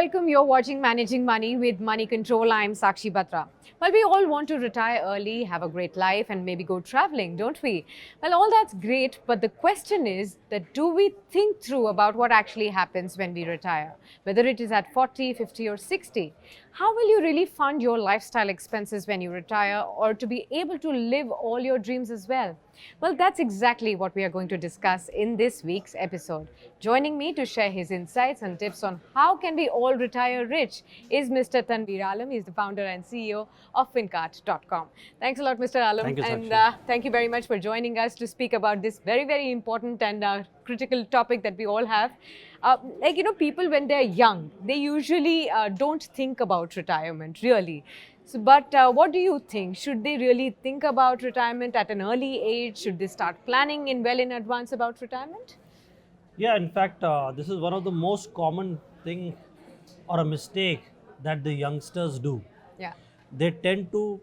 welcome. You're watching Managing Money with Moneycontrol. I'm Sakshi Batra. Well, we all want to retire early, have a great life, and maybe go traveling, don't we? Well, all that's great, but the question is that do we think through about what actually happens when we retire? Whether it is at 40, 50, or 60. How will you really fund your lifestyle expenses when you retire, or to be able to live all your dreams as well? Well, that's exactly what we are going to discuss in this week's episode. Joining me to share his insights and tips on how can we all retire rich is Mr. Tanwir Alam. He's the founder and CEO of Fincart.com. Thanks a lot, Mr. Alam. Thank you, and Sakshi. thank you very much for joining us to speak about this very, very important and critical topic that we all have. People when they're young, they usually don't think about retirement, really. But what do you think? Should they really think about retirement at an early age? Should they start planning well in advance about retirement? Yeah, in fact, this is one of the most common thing or a mistake that the youngsters do. Yeah. They tend to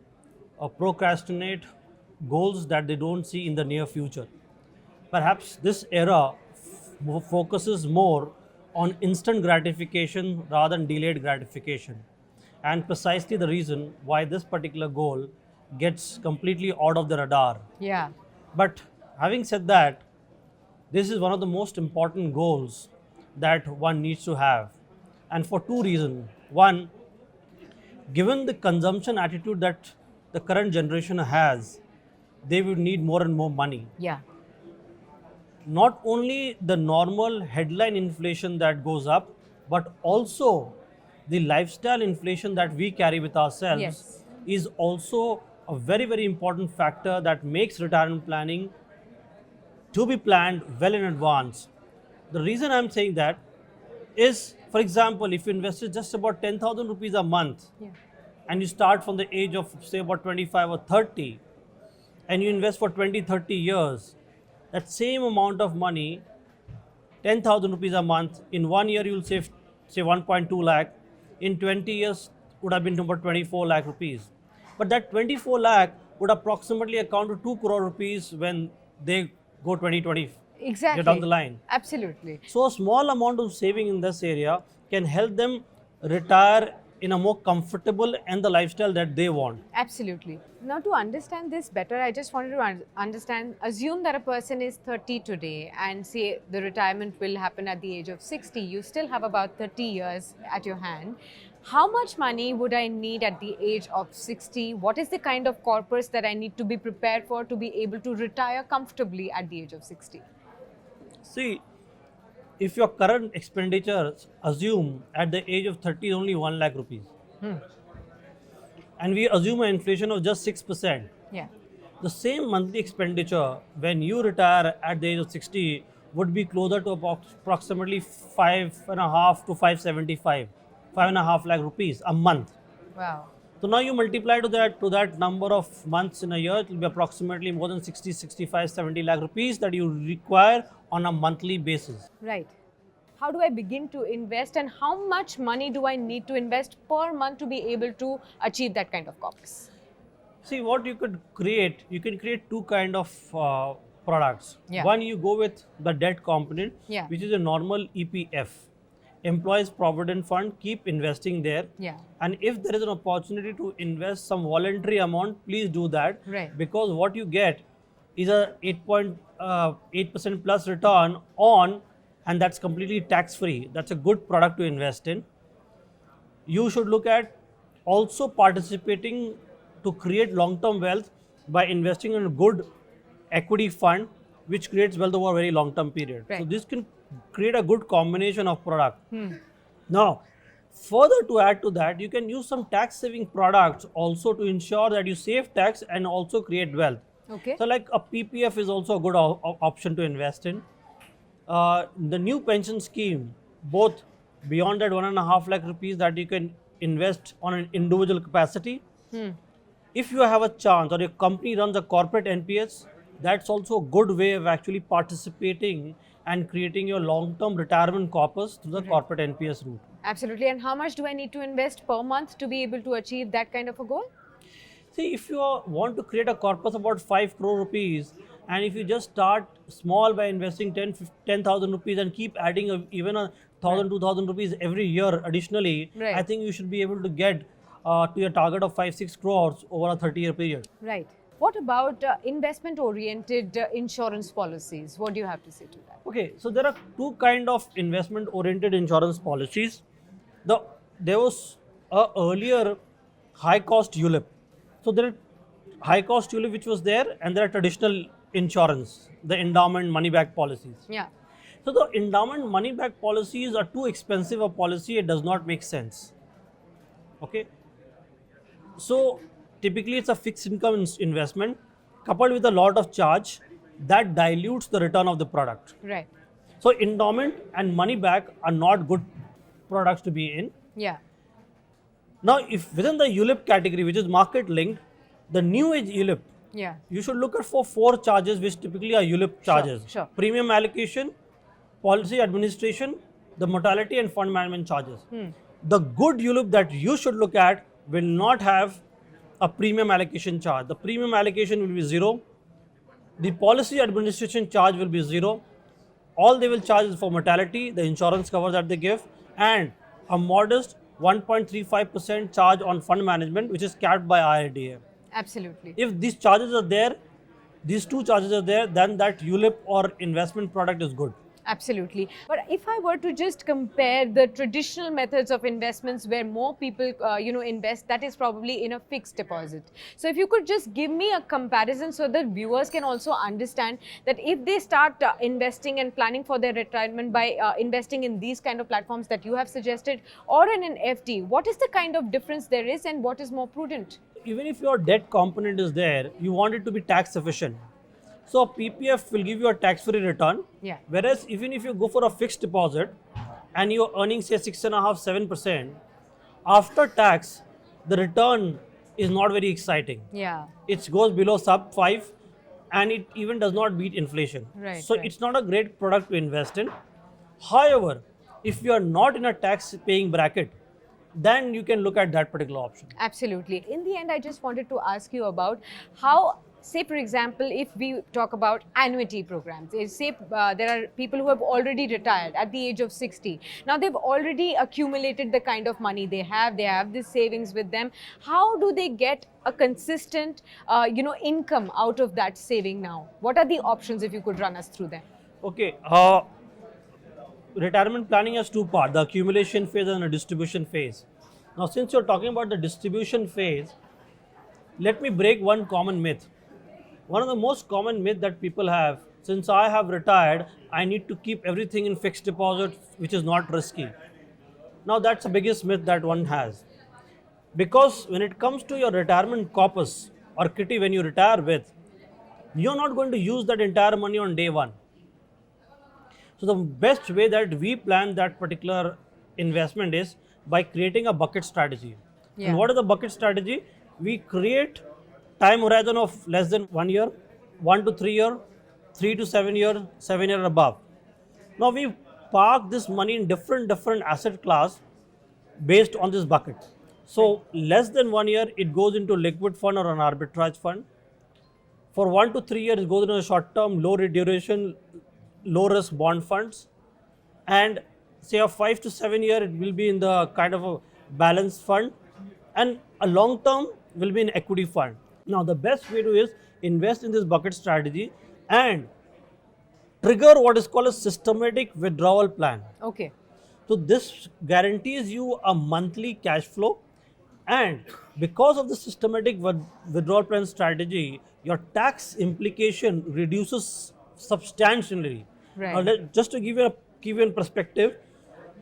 procrastinate goals that they don't see in the near future. Perhaps this era focuses more on instant gratification rather than delayed gratification. And precisely the reason why this particular goal gets completely out of the radar. Yeah. But having said that, this is one of the most important goals that one needs to have. And for two reasons. One, given the consumption attitude that the current generation has, they will need more and more money. Yeah. Not only the normal headline inflation that goes up, but also the lifestyle inflation that we carry with ourselves Yes. is also a very, very important factor that makes retirement planning to be planned well in advance. The reason I'm saying that is, for example, if you invested just about 10,000 rupees a month Yeah. and you start from the age of say about 25 or 30 and you invest for 20, 30 years, that same amount of money, 10,000 rupees a month, in 1 year you'll save say 1.2 lakh, in 20 years would have been about 24 lakh rupees. But that 24 lakh would approximately account to 2 crore rupees when they go 2020 Exactly. down the line. Absolutely. So a small amount of saving in this area can help them retire in a more comfortable and the lifestyle that they want. Absolutely. Now, to understand this better, I just wanted to understand, assume that a person is 30 today and say the retirement will happen at the age of 60. You still have about 30 years at your hand. How much money would I need at the age of 60? What is the kind of corpus that I need to be prepared for to be able to retire comfortably at the age of 60? See, if your current expenditures assume at the age of 30 only 1 lakh rupees, and we assume an inflation of just 6%, Yeah. the same monthly expenditure when you retire at the age of 60 would be closer to approximately 5.5 to 575, 5.5 lakh rupees a month. Wow. So now you multiply to that number of months in a year, it will be approximately more than 60, 65, 70 lakh rupees that you require on a monthly basis. Right. How do I begin to invest and how much money do I need to invest per month to be able to achieve that kind of corpus? See, what you can create two kind of products. Yeah. One, you go with the debt component, Yeah. which is a normal EPF, Employees Provident Fund. Keep investing there. Yeah. And if there is an opportunity to invest some voluntary amount, please do that. Right. Because what you get is a 8.8% plus return on, and that's completely tax free. That's a good product to invest in. You should look at also participating to create long-term wealth by investing in a good equity fund which creates wealth over a very long-term period. Right. So this can create a good combination of product. Now, further to add to that, you can use some tax-saving products also to ensure that you save tax and also create wealth. Okay. So like a PPF is also a good option to invest in. The new pension scheme, both beyond that 1.5 lakh rupees that you can invest on an individual capacity. If you have a chance or your company runs a corporate NPS, that's also a good way of actually participating and creating your long-term retirement corpus through the corporate NPS route. Absolutely. And how much do I need to invest per month to be able to achieve that kind of a goal? See, if you want to create a corpus about 5 crore rupees, and if you just start small by investing 10,000 rupees and keep adding even a 1,000, 2,000 rupees every year additionally, Right. I think you should be able to get to your target of 5-6 crores over a 30-year period. Right. What about investment-oriented insurance policies? What do you have to say to that? Okay, so there are two kind of investment-oriented insurance policies. There was a earlier high-cost ULIP. So there are high-cost ULIP which was there, and there are traditional insurance, the endowment money-back policies. Yeah. So the endowment money-back policies are too expensive a policy. It does not make sense. Okay. So typically it's a fixed income investment coupled with a lot of charge that dilutes the return of the product. Right. So endowment and money back are not good products to be in. Yeah. Now, if within the ULIP category, which is market linked, the new age ULIP, Yeah. you should look at for four charges, which typically are ULIP charges: sure. premium allocation, policy administration, the mortality, and fund management charges. The good ULIP that you should look at will not have a premium allocation charge. The premium allocation will be zero. The policy administration charge will be zero. All they will charge is for mortality, the insurance cover that they give, and a modest 1.35% charge on fund management, which is capped by IRDA. Absolutely. If these charges are there, these two charges are there, then that ULIP or investment product is good. Absolutely. But if I were to just compare the traditional methods of investments where more people, invest, that is probably in a fixed deposit. So if you could just give me a comparison so that viewers can also understand that if they start investing and planning for their retirement by investing in these kind of platforms that you have suggested or in an FD, what is the kind of difference there is and what is more prudent? Even if your debt component is there, you want it to be tax efficient. So a PPF will give you a tax-free return. Yeah. Whereas even if you go for a fixed deposit and you're earning say 6.5-7%, after tax, the return is not very exciting. Yeah. It goes below sub 5 and it even does not beat inflation. Right, So right. it's not a great product to invest in. However, if you are not in a tax paying bracket, then you can look at that particular option. Absolutely. In the end, I just wanted to ask you about how, say for example, if we talk about annuity programs, say there are people who have already retired at the age of 60. Now they've already accumulated the kind of money they have this savings with them. How do they get a consistent, income out of that saving now? What are the options if you could run us through them? Okay. Retirement planning has two parts, the accumulation phase and the distribution phase. Now, since you're talking about the distribution phase, let me break one common myth. One of the most common myth that people have, since I have retired, I need to keep everything in fixed deposit, which is not risky. Now, that's the biggest myth that one has. Because when it comes to your retirement corpus or kitty when you retire with, you're not going to use that entire money on day one. So the best way that we plan that particular investment is by creating a bucket strategy. Yeah. And what is the bucket strategy? We create time horizon of less than 1 year, 1 to 3 year, 3 to 7 year, 7 year above. Now we park this money in different asset class based on this bucket. So less than 1 year, it goes into liquid fund or an arbitrage fund. For 1 to 3 years, it goes into a short term, low duration, low risk bond funds, and say a 5 to 7 year it will be in the kind of a balanced fund, and a long term will be in equity fund. Now the best way to is invest in this bucket strategy and trigger what is called a systematic withdrawal plan. Okay. So this guarantees you a monthly cash flow, and because of the systematic withdrawal plan strategy, your tax implication reduces substantially. Right. Now, just to give you a perspective,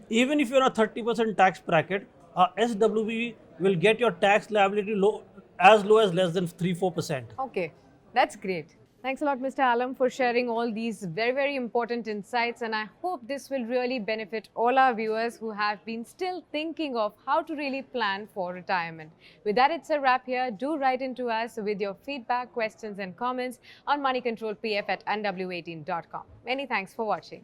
even if you're in a 30% tax bracket, SWB will get your tax liability low as less than 3-4%. Okay, that's great. Thanks a lot, Mr. Alam, for sharing all these very, very important insights. And I hope this will really benefit all our viewers who have been still thinking of how to really plan for retirement. With that, it's a wrap here. Do write into us with your feedback, questions and comments on moneycontrolpf@nw18.com. Many thanks for watching.